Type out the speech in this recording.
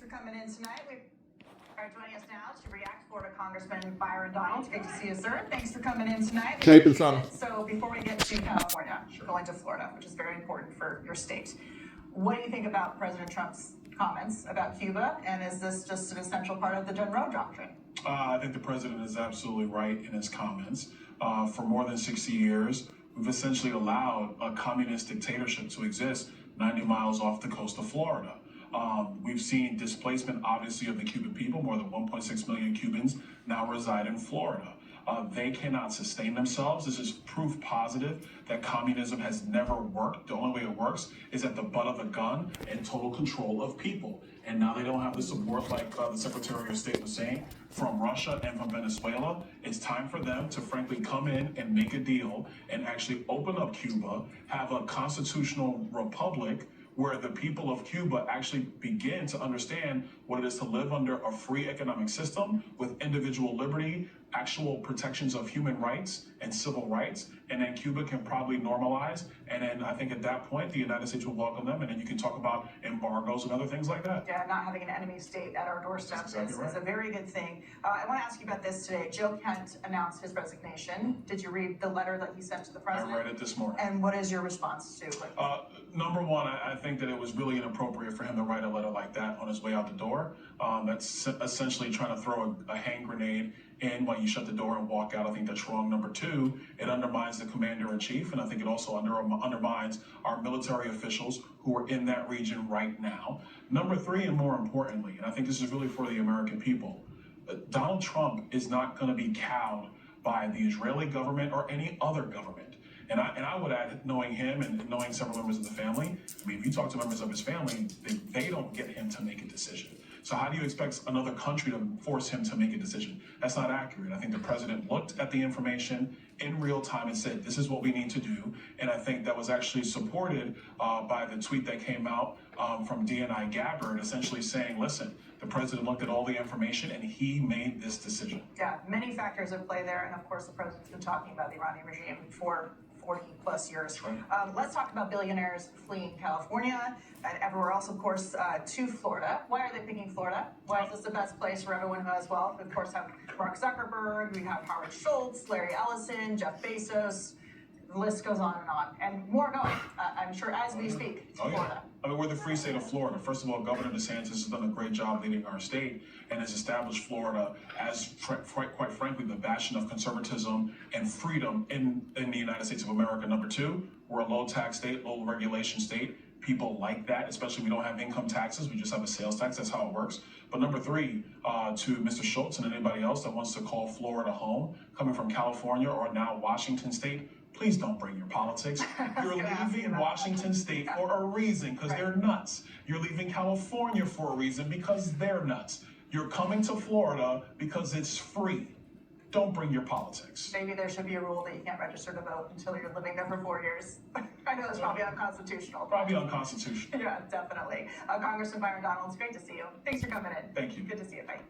coming in tonight. We are joining us now to react to Florida Congressman Byron Donalds. Great to see you, sir. Thanks for coming in tonight. Taping something. So before we get to California, going to Florida, which is very important for your state, what do you think about President Trump's comments about Cuba, and is this just an essential part of the Monroe Doctrine? I think the president is absolutely right in his comments. For more than 60 years, we've essentially allowed a communist dictatorship to exist 90 miles off the coast of Florida. We've seen displacement, obviously, of the Cuban people. More than 1.6 million Cubans now reside in Florida. They cannot sustain themselves. This is proof positive that communism has never worked. The only way it works is at the butt of the gun and total control of people. And now they don't have the support, like the Secretary of State was saying, from Russia and from Venezuela. It's time for them to frankly come in and make a deal and actually open up Cuba, have a constitutional republic where the people of Cuba actually begin to understand what it is to live under a free economic system with individual liberty, actual protections of human rights and civil rights, and then Cuba can probably normalize, and then I think at that point the United States will welcome them, and then you can talk about embargoes and other things like that. Yeah, not having an enemy state at our doorstep is a very good thing. I want to ask you about this today. Joe Kent announced his resignation. Did you read the letter that he sent to the president? I read it this morning. And what is your response to it? Number one, I think that it was really inappropriate for him to write a letter like that on his way out the door. That's essentially trying to throw a hand grenade in while you shut the door and walk out. I think that's wrong. Number two, it undermines the commander-in-chief, and I think it also undermines our military officials who are in that region right now. Number three, and more importantly, and I think this is really for the American people, Donald Trump is not going to be cowed by the Israeli government or any other government. And I would add, knowing him and knowing several members of the family, I mean, if you talk to members of his family, they don't get him to make a decision. So how do you expect another country to force him to make a decision? That's not accurate. I think the president looked at the information in real time and said, this is what we need to do. And I think that was actually supported by the tweet that came out from DNI Gabbard, essentially saying, listen, the president looked at all the information and he made this decision. Yeah, many factors at play there. And of course, the president's been talking about the Iranian regime for 40 plus years. Right. Let's talk about billionaires fleeing California and everywhere else, of course, to Florida. Why are they picking Florida? Why is this the best place for everyone who has wealth? We, of course, have Mark Zuckerberg, we have Howard Schultz, Larry Ellison, Jeff Bezos. The list goes on, and more going, I'm sure, as we speak, to Florida. I mean, we're the free state of Florida. First of all, Governor DeSantis has done a great job leading our state and has established Florida as, quite frankly, the bastion of conservatism and freedom in the United States of America. Number two, we're a low-tax state, low-regulation state. People like that, especially we don't have income taxes. We just have a sales tax. That's how it works. But number three, to Mr. Schultz and anybody else that wants to call Florida home, coming from California or now Washington State, please don't bring your politics. You're leaving Washington State for a reason, because they're nuts. You're leaving California for a reason, because they're nuts. You're coming to Florida because it's free. Don't bring your politics. Maybe there should be a rule that you can't register to vote until you're living there for 4 years. I know that's probably unconstitutional. Probably unconstitutional. Yeah, definitely. Congressman Byron Donalds, great to see you. Thanks for coming in. Thank you. Good to see you. Bye.